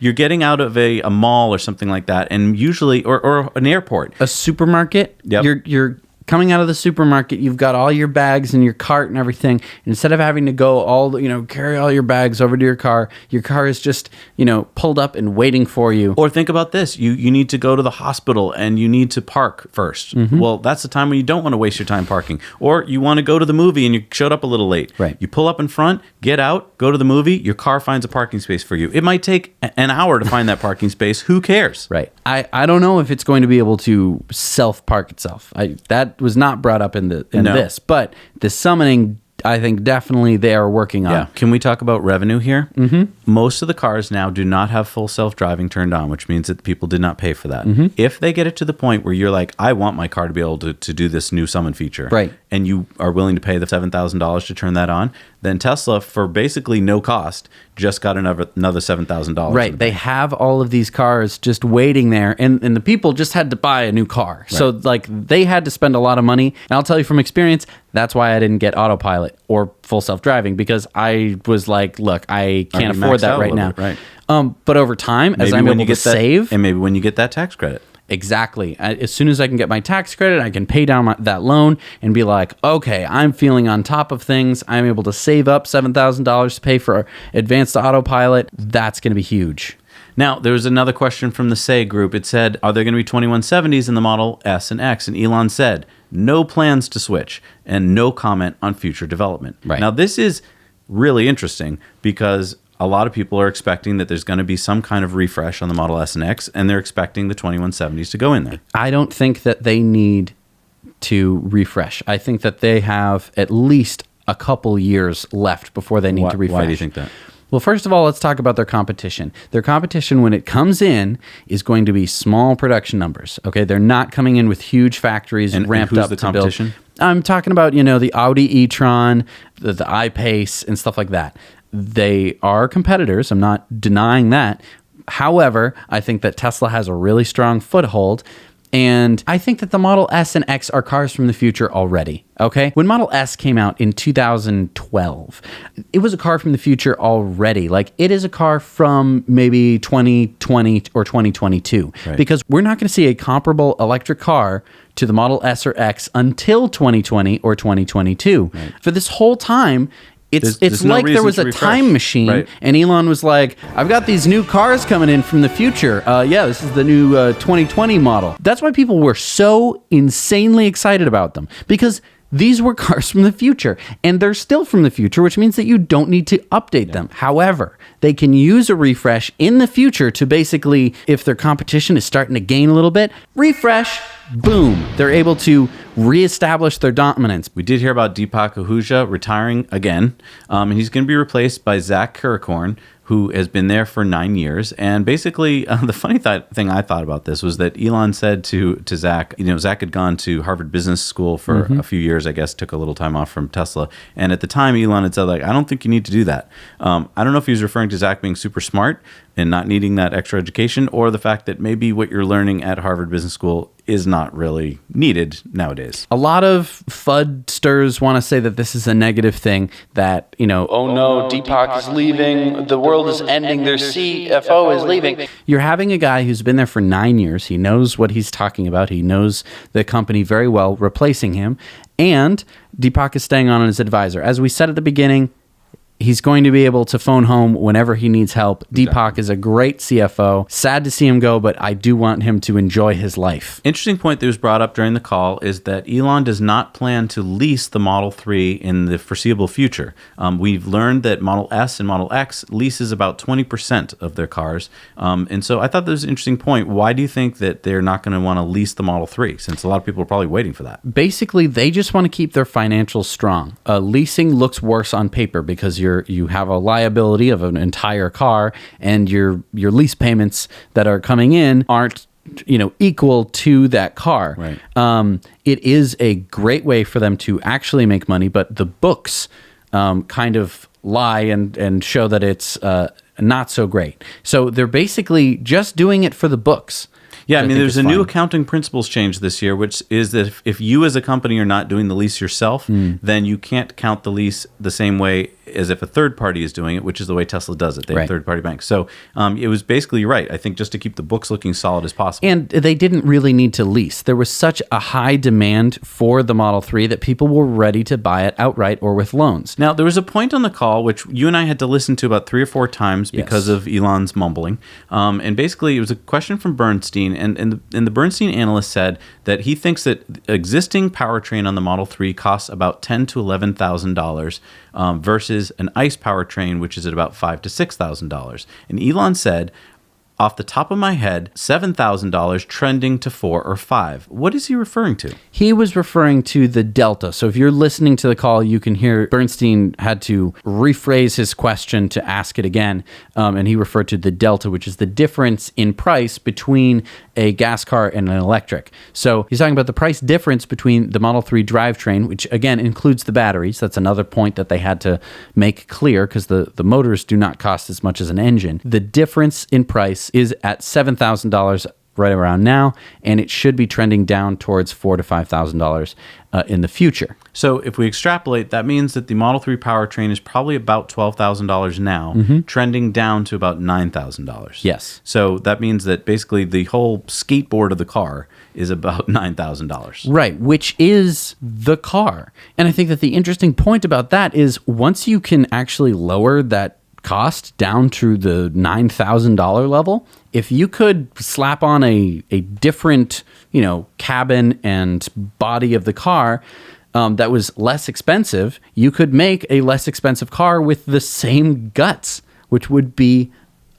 You're getting out of a mall or something like that, and usually, or an airport. A supermarket, you're coming out of the supermarket, you've got all your bags in your cart and everything. And instead of having to go carry all your bags over to your car is just, pulled up and waiting for you. Or think about this. You need to go to the hospital and you need to park first. Well, that's the time when you don't want to waste your time parking. Or you want to go to the movie and you showed up a little late. Right. You pull up in front, get out, go to the movie, your car finds a parking space for you. It might take an hour to find that parking space. Who cares? Right. I don't know if it's going to be able to self-park itself. That was not brought up in this, but the summoning, I think definitely they are working on. Yeah. Can we talk about revenue here? Most of the cars now do not have full self-driving turned on, which means that people did not pay for that. If they get it to the point where you're like, I want my car to be able to do this new summon feature, right, and you are willing to pay the $7,000 to turn that on, then Tesla, for basically no cost, just got another $7,000. Right. They have all of these cars just waiting there, and the people just had to buy a new car. Right. So, like, they had to spend a lot of money. And I'll tell you from experience, that's why I didn't get autopilot or full self-driving, because I was like, look, I can't afford that right now. Right. But over time, as I'm able to save... And maybe when you get that tax credit. Exactly. As soon as I can get my tax credit, I can pay down that loan and be like, okay, I'm feeling on top of things. I'm able to save up $7,000 to pay for advanced autopilot. That's going to be huge. Now, there was another question from the Say group. It said, are there going to be 2170s in the Model S and X? And Elon said, no plans to switch and no comment on future development. Right. Now, this is really interesting because a lot of people are expecting that there's going to be some kind of refresh on the Model S and X, and they're expecting the 2170s to go in there. I don't think that they need to refresh. I think that they have at least a couple years left before they need to refresh. Why do you think that? Well, first of all, let's talk about their competition. Their competition, when it comes in, is going to be small production numbers. Okay, they're not coming in with huge factories and ramped up the to competition? build. I'm talking about, the Audi e-tron, the I-Pace, and stuff like that. They are competitors. I'm not denying that. However, I think that Tesla has a really strong foothold. And I think that the Model S and X are cars from the future already, okay? When Model S came out in 2012, it was a car from the future already. Like, it is a car from maybe 2020 or 2022. Right. Because we're not going to see a comparable electric car to the Model S or X until 2020 or 2022. Right. For this whole time, it's no like there was a time machine, right, and Elon was like, I've got these new cars coming in from the future. This is the new 2020 model. That's why people were so insanely excited about them, because these were cars from the future, and they're still from the future, which means that you don't need to update them. However, they can use a refresh in the future to basically, if their competition is starting to gain a little bit, refresh, boom, they're able to reestablish their dominance. We did hear about Deepak Ahuja retiring again, and he's going to be replaced by Zach Karakorn, who has been there for 9 years. And basically, the funny thing I thought about this was that Elon said to Zach, Zach had gone to Harvard Business School for a few years, I guess, took a little time off from Tesla. And at the time, Elon had said, I don't think you need to do that. I don't know if he was referring to Zach being super smart and not needing that extra education, or the fact that maybe what you're learning at Harvard Business School is not really needed nowadays. A lot of FUDsters want to say that this is a negative thing, that, oh no, Deepak is leaving, the world is ending, their CFO is leaving. You're having a guy who's been there for 9 years. He knows what he's talking about. He knows the company very well, replacing him. And Deepak is staying on as advisor. As we said at the beginning, he's going to be able to phone home whenever he needs help. Exactly. Deepak is a great CFO. Sad to see him go, but I do want him to enjoy his life. Interesting point that was brought up during the call is that Elon does not plan to lease the Model 3 in the foreseeable future. We've learned that Model S and Model X leases about 20% of their cars. And so I thought that was an interesting point. Why do you think that they're not going to want to lease the Model 3, since a lot of people are probably waiting for that? Basically, they just want to keep their financials strong. Leasing looks worse on paper because you have a liability of an entire car, and your lease payments that are coming in aren't equal to that car. Right. It is a great way for them to actually make money, but the books kind of lie and show that it's not so great. So they're basically just doing it for the books. Yeah, I mean, there's a new accounting principles change this year, which is that if you as a company are not doing the lease yourself, then you can't count the lease the same way as if a third party is doing it, which is the way Tesla does it. They have third-party banks. So it was basically right, I think, just to keep the books looking solid as possible. And they didn't really need to lease. There was such a high demand for the Model 3 that people were ready to buy it outright or with loans. Now, there was a point on the call, which you and I had to listen to about 3 or 4 times because of Elon's mumbling. And basically, it was a question from Bernstein, and the Bernstein analyst said that he thinks that existing powertrain on the Model 3 costs about $10,000 to $11,000 versus an ICE powertrain, which is at about $5,000 to $6,000. And Elon said, off the top of my head, $7,000 trending to 4 or 5. What is he referring to? He was referring to the delta. So if you're listening to the call, you can hear Bernstein had to rephrase his question to ask it again. And he referred to the delta, which is the difference in price between a gas car and an electric. So he's talking about the price difference between the Model 3 drivetrain, which again includes the batteries. That's another point that they had to make clear because the motors do not cost as much as an engine. The difference in price is at $7,000 right around now, and it should be trending down towards $4,000 to $5,000 in the future. So if we extrapolate, that means that the Model 3 powertrain is probably about $12,000 now, trending down to about $9,000. Yes. So that means that basically the whole skateboard of the car is about $9,000. Right, which is the car. And I think that the interesting point about that is once you can actually lower that cost down to the $9,000 level, if you could slap on a different, cabin and body of the car that was less expensive, you could make a less expensive car with the same guts, which would be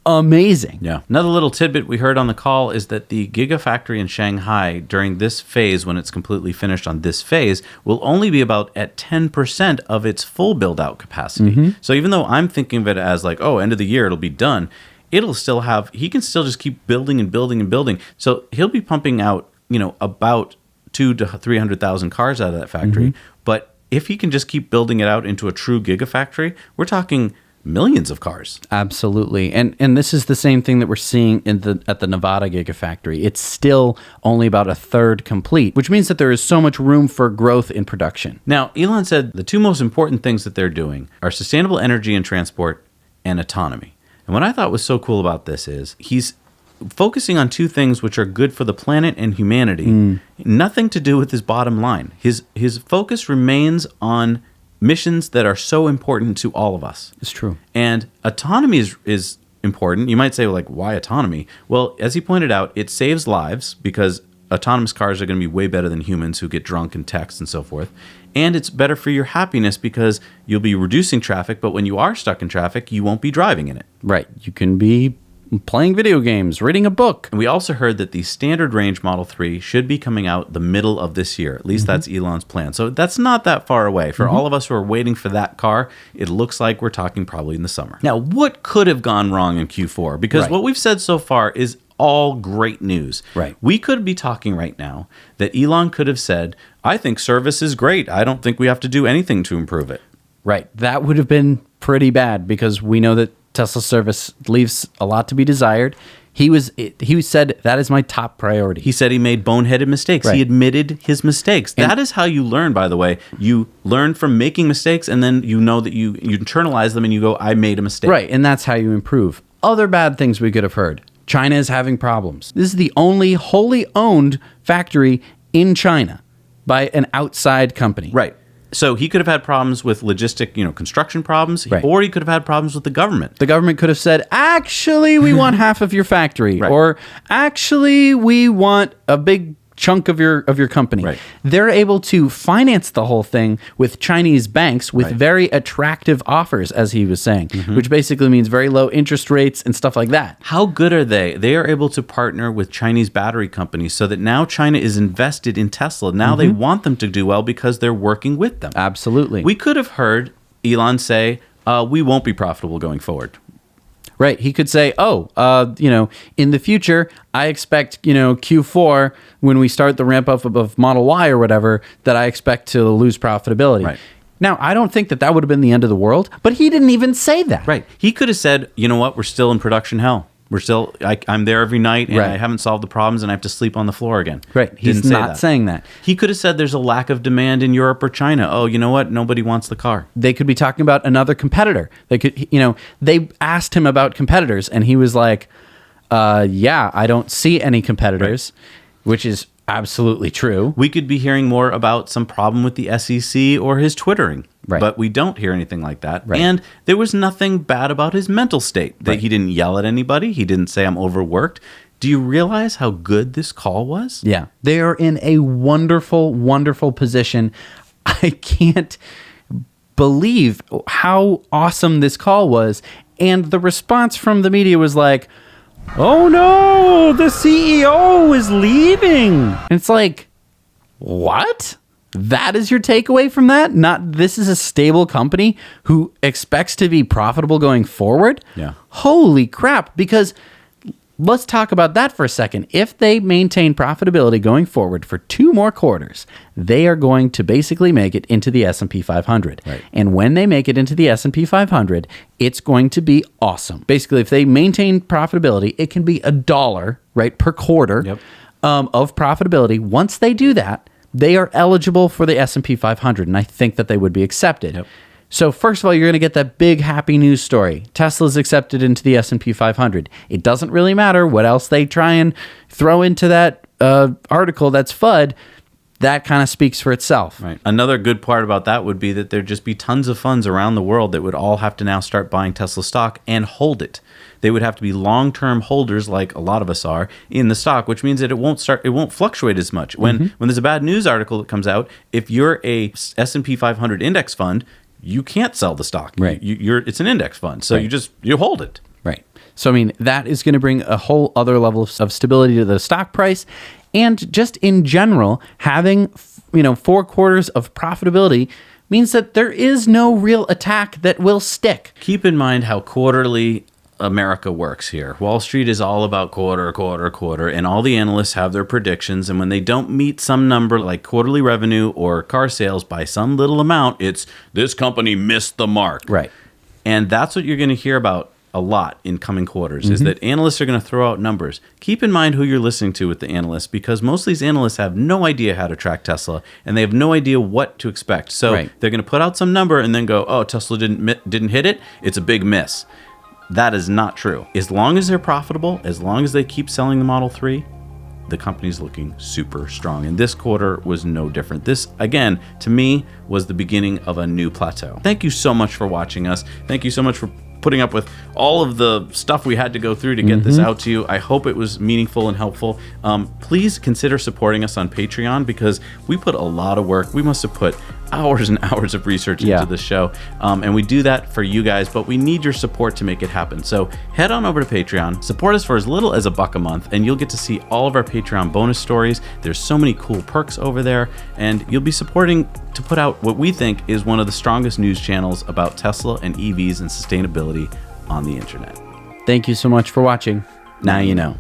amazing. Yeah. Another little tidbit we heard on the call is that the Gigafactory in Shanghai during this phase, when it's completely finished on this phase, will only be about at 10% of its full build-out capacity. So even though I'm thinking of it as like, end of the year, it'll be done, it'll still have, he can still just keep building and building and building. So he'll be pumping out, about 200,000 to 300,000 cars out of that factory. But if he can just keep building it out into a true Gigafactory, we're talking millions of cars. Absolutely. And this is the same thing that we're seeing at the Nevada Gigafactory. It's still only about a third complete, which means that there is so much room for growth in production. Now, Elon said the two most important things that they're doing are sustainable energy and transport and autonomy. And what I thought was so cool about this is he's focusing on two things which are good for the planet and humanity, nothing to do with his bottom line. His focus remains on missions that are so important to all of us. It's true. And autonomy is important. You might say, why autonomy? Well, as he pointed out, it saves lives because autonomous cars are going to be way better than humans who get drunk and text and so forth. And it's better for your happiness because you'll be reducing traffic, but when you are stuck in traffic, you won't be driving in it. Right. You can be playing video games, reading a book. And we also heard that the standard range Model 3 should be coming out the middle of this year. At least that's Elon's plan. So that's not that far away. For all of us who are waiting for that car, it looks like we're talking probably in the summer. Now, what could have gone wrong in Q4? Because what we've said so far is all great news. Right. We could be talking right now that Elon could have said, I think service is great. I don't think we have to do anything to improve it. Right. That would have been pretty bad because we know that Tesla service leaves a lot to be desired. He said, that is my top priority. He said he made boneheaded mistakes. Right. He admitted his mistakes. That is how you learn, by the way. You learn from making mistakes, and then you know that you internalize them and you go, I made a mistake. Right, and that's how you improve. Other bad things we could have heard. China is having problems. This is the only wholly owned factory in China by an outside company. Right. So he could have had problems with logistic, construction problems, Right. or he could have had problems with the government. The government could have said, actually, we want half of your factory, Right. or actually, we want a big chunk of your company. Right. They're able to finance the whole thing with Chinese banks with Right. very attractive offers, as he was saying, which basically means very low interest rates and stuff like that. How good are they? They are able to partner with Chinese battery companies so that now China is invested in Tesla. Now they want them to do well because they're working with them. Absolutely. We could have heard Elon say, we won't be profitable going forward. Right. He could say, in the future, I expect, Q4, when we start the ramp up of Model Y or whatever, that I expect to lose profitability. Right. Now, I don't think that would have been the end of the world, but he didn't even say that. Right. He could have said, you know what, we're still in production hell. We're still, I'm there every night and Right. I haven't solved the problems and I have to sleep on the floor again. Right. He's Didn't say not that. saying that. He could have said there's a lack of demand in Europe or China. Oh, you know what? Nobody wants the car. They could be talking about another competitor. They could, they asked him about competitors and he was like, yeah, I don't see any competitors, which is absolutely true. We could be hearing more about some problem with the SEC or his Twittering. Right. But we don't hear anything like that. Right. And there was nothing bad about his mental state. That Right. he didn't yell at anybody. He didn't say I'm overworked. Do you realize how good this call was? Yeah. They are in a wonderful, wonderful position. I can't believe how awesome this call was. And the response from the media was like, oh no, the CEO is leaving. And it's like, what? That is your takeaway from that? Not this is a stable company who expects to be profitable going forward? Yeah. Holy crap. Because let's talk about that for a second. If they maintain profitability going forward for 2 more quarters, they are going to basically make it into the S&P 500. Right. And when they make it into the S&P 500, it's going to be awesome. Basically, if they maintain profitability, it can be $1, right, per quarter Yep. Of profitability. Once they do that, they are eligible for the S&P 500, and I think that they would be accepted. Yep. So first of all, you're going to get that big happy news story. Tesla's accepted into the S&P 500. It doesn't really matter what else they try and throw into that article that's FUD. That kind of speaks for itself. Right. Another good part about that would be that there'd just be tons of funds around the world that would all have to now start buying Tesla stock and hold it. They would have to be long-term holders, like a lot of us are, in the stock, which means that it won't fluctuate as much. When there's a bad news article that comes out, if you're a S&P 500 index fund, you can't sell the stock. Right. It's an index fund, so Right. you hold it. Right. So, I mean, that is going to bring a whole other level of stability to the stock price. And just in general, having, 4 quarters of profitability means that there is no real attack that will stick. Keep in mind how quarterly America works here. Wall Street is all about quarter, and all the analysts have their predictions. And when they don't meet some number like quarterly revenue or car sales by some little amount, it's this company missed the mark. Right. And that's what you're going to hear about a lot in coming quarters, is that analysts are going to throw out numbers. Keep in mind who you're listening to with the analysts, because most of these analysts have no idea how to track Tesla, and they have no idea what to expect. So Right. they're going to put out some number and then go, oh, Tesla didn't hit it. It's a big miss. That is not true. As long as they're profitable, as long as they keep selling the Model 3, the company's looking super strong. And this quarter was no different. This, again, to me, was the beginning of a new plateau. Thank you so much for watching us. Thank you so much for putting up with all of the stuff we had to go through to get this out to you. I hope it was meaningful and helpful. Please consider supporting us on Patreon, because we put a lot of work. We must have put hours and hours of research into this show. And we do that for you guys, but we need your support to make it happen. So head on over to Patreon, support us for as little as $1 a month, and you'll get to see all of our Patreon bonus stories. There's so many cool perks over there, and you'll be supporting to put out what we think is one of the strongest news channels about Tesla and EVs and sustainability on the internet. Thank you so much for watching. Now you know.